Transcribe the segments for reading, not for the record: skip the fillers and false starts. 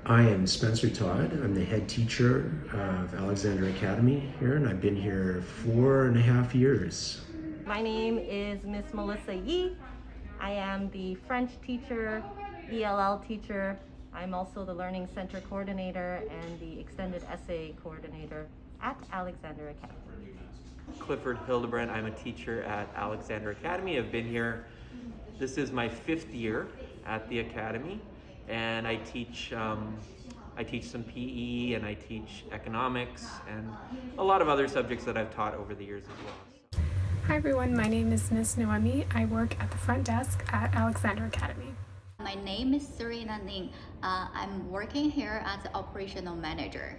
I am Spencer Todd. I'm the head teacher of Alexander Academy here, and I've been here 4.5 years. My name is Miss Melissa Yee. I am the French teacher, ELL teacher. I'm also the Learning Center coordinator and the extended essay coordinator at Alexander Academy. Clifford Hildebrand. I'm a teacher at Alexander Academy. I've been here, this is my 5th year at the Academy, and I teach some PE, and I teach economics and a lot of other subjects that I've taught over the years as well. Hi everyone, my name is Miss Noemi. I work at the front desk at Alexander Academy. My name is Serena Ning. I'm working here as an operational manager.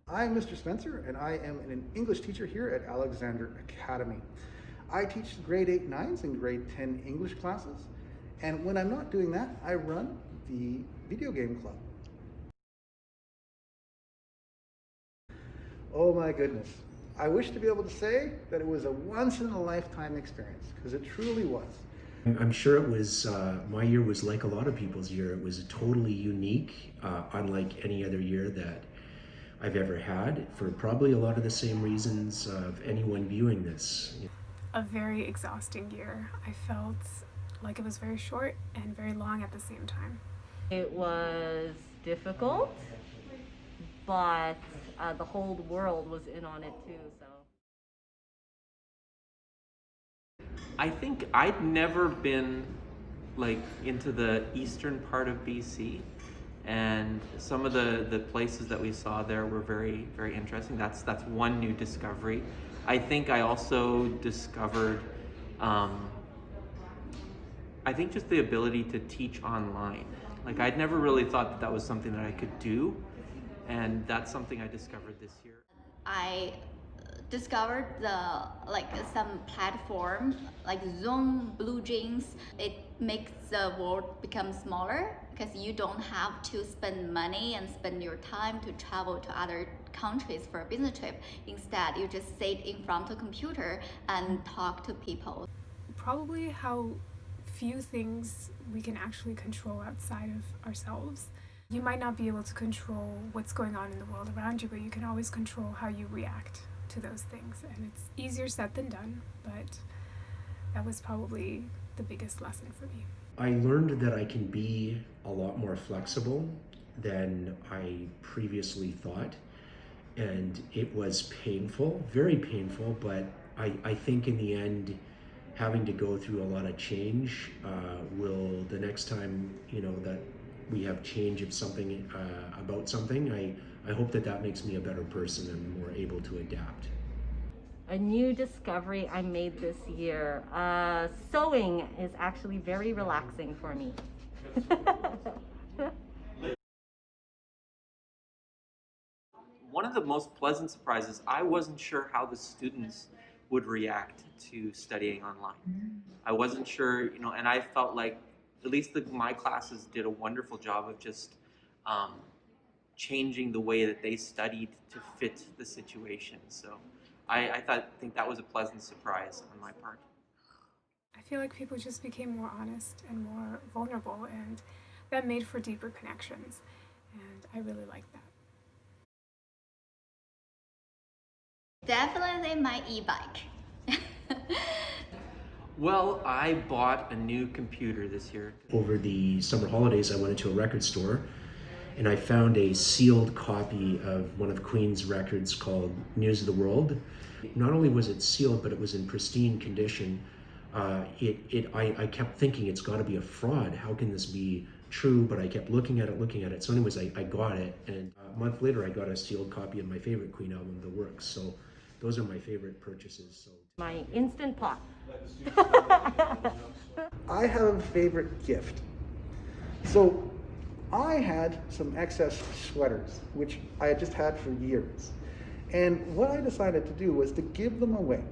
I'm Mr. Spencer, and I am an English teacher here at Alexander Academy. I teach grade 8 9s and grade 10 English classes, and when I'm not doing that, I run the video game club. Oh my goodness. I wish to be able to say that it was a once-in-a-lifetime experience, because it truly was. I'm sure it was, my year was like a lot of people's year. It was totally unique, unlike any other year that I've ever had, for probably a lot of the same reasons of anyone viewing this. A very exhausting year. I felt like it was very short and very long at the same time. It was difficult, but the whole world was in on it too, so. I think I'd never been into the eastern part of BC, and some of the places that we saw there were very, very interesting. That's one new discovery. I think I also discovered I think just the ability to teach online. I'd never really thought that was something that I could do, and that's something I discovered this year. I discovered some platform like Zoom, Blue Jeans. It makes the world become smaller because you don't have to spend money and spend your time to travel to other countries for a business trip. Instead, you just sit in front of a computer and talk to people. Probably how few things we can actually control outside of ourselves. You might not be able to control what's going on in the world around you, but you can always control how you react to those things. And it's easier said than done, but that was probably the biggest lesson for me. I learned that I can be a lot more flexible than I previously thought, and it was painful, very painful, but I think in the end, having to go through a lot of change will, the next time that we have change of something about something, I hope that makes me a better person and more able to adapt. A new discovery I made this year. Sewing is actually very relaxing for me. One of the most pleasant surprises, I wasn't sure how the students would react to studying online. I wasn't sure, and I felt like at least my classes did a wonderful job of just changing the way that they studied to fit the situation. So I think that was a pleasant surprise on my part. I feel like people just became more honest and more vulnerable, and that made for deeper connections. And I really like that. Definitely my e-bike. Well, I bought a new computer this year. Over the summer holidays, I went into a record store and I found a sealed copy of one of Queen's records called News of the World. Not only was it sealed, but it was in pristine condition. I kept thinking it's got to be a fraud. How can this be true? But I kept looking at it. So anyways, I got it, and a month later I got a sealed copy of my favorite Queen album, The Works. So those are my favorite purchases. So My Instant Pot. I have a favorite gift. So I had some excess sweaters, which I had just had for years. And what I decided to do was to give them away.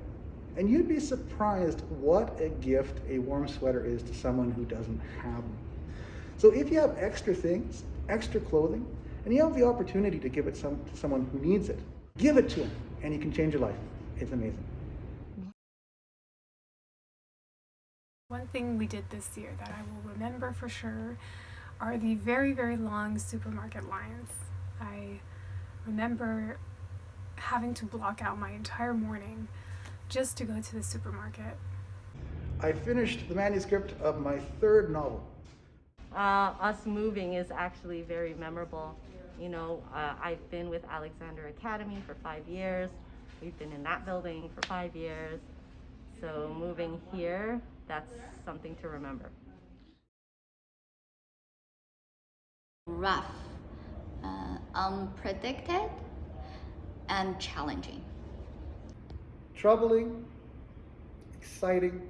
And you'd be surprised what a gift a warm sweater is to someone who doesn't have them. So if you have extra things, extra clothing, and you have the opportunity to give it to someone who needs it, give it to them, and you can change your life. It's amazing. One thing we did this year that I will remember for sure are the very, very long supermarket lines. I remember having to block out my entire morning just to go to the supermarket. I finished the manuscript of my third novel. Us moving is actually very memorable. You know, I've been with Alexander Academy for 5 years. We've been in that building for 5 years. So moving here, that's something to remember. Rough, unpredicted, and challenging. Troubling, exciting,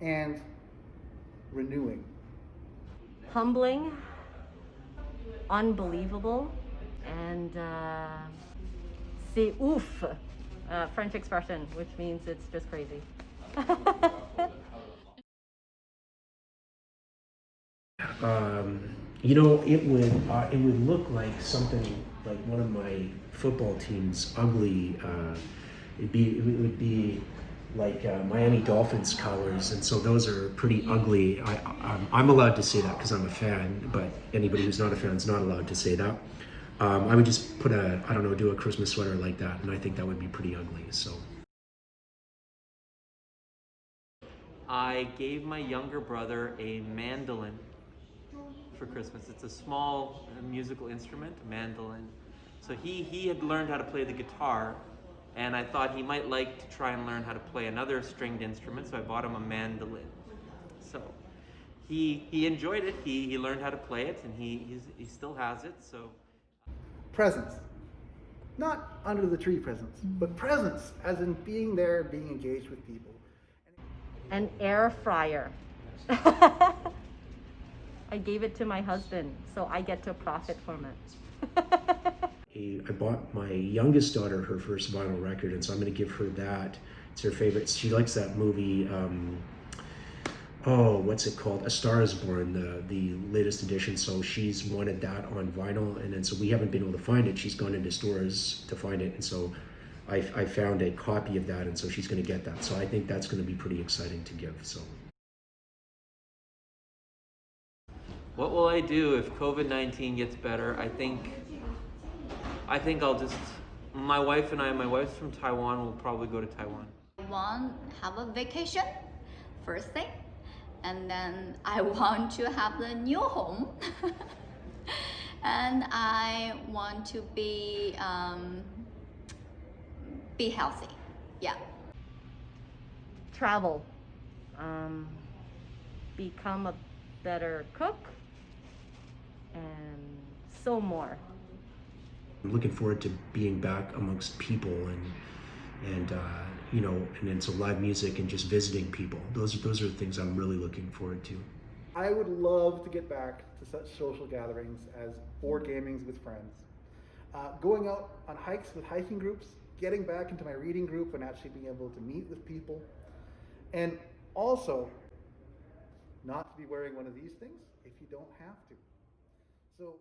and renewing. Humbling, unbelievable, and c'est ouf, French expression, which means it's just crazy. You know, it would look like something like one of my football team's ugly. It would be like Miami Dolphins colors, and so those are pretty ugly. I'm allowed to say that because I'm a fan, but anybody who's not a fan is not allowed to say that. I would just put do a Christmas sweater like that, and I think that would be pretty ugly. So. I gave my younger brother a mandolin for Christmas. It's a small musical instrument, a mandolin. So he had learned how to play the guitar, and I thought he might like to try and learn how to play another stringed instrument, so I bought him a mandolin. So he enjoyed it. He learned how to play it, and he still has it. So Presents. Not under the tree presents, but presents as in being there, being engaged with people. An air fryer. I gave it to my husband, so I get to profit from it. I bought my youngest daughter her first vinyl record, and so I'm going to give her that. It's her favorite. She likes that movie. What's it called? A Star Is Born, the latest edition. So she's wanted that on vinyl, and then so we haven't been able to find it. She's gone into stores to find it, and so I found a copy of that, and so she's going to get that. So I think that's going to be pretty exciting to give. So. what will I do if COVID-19 gets better? I think I'll just, my wife's from Taiwan, we'll probably go to Taiwan. I want to have a vacation, first thing, and then I want to have a new home, and I want to be healthy. Yeah. Travel. Become a better cook. And so more. I'm looking forward to being back amongst people and then so live music and just visiting people. Those are the things I'm really looking forward to. I would love to get back to such social gatherings as board gamings with friends, going out on hikes with hiking groups, getting back into my reading group and actually being able to meet with people, and also not to be wearing one of these things if you don't have to. So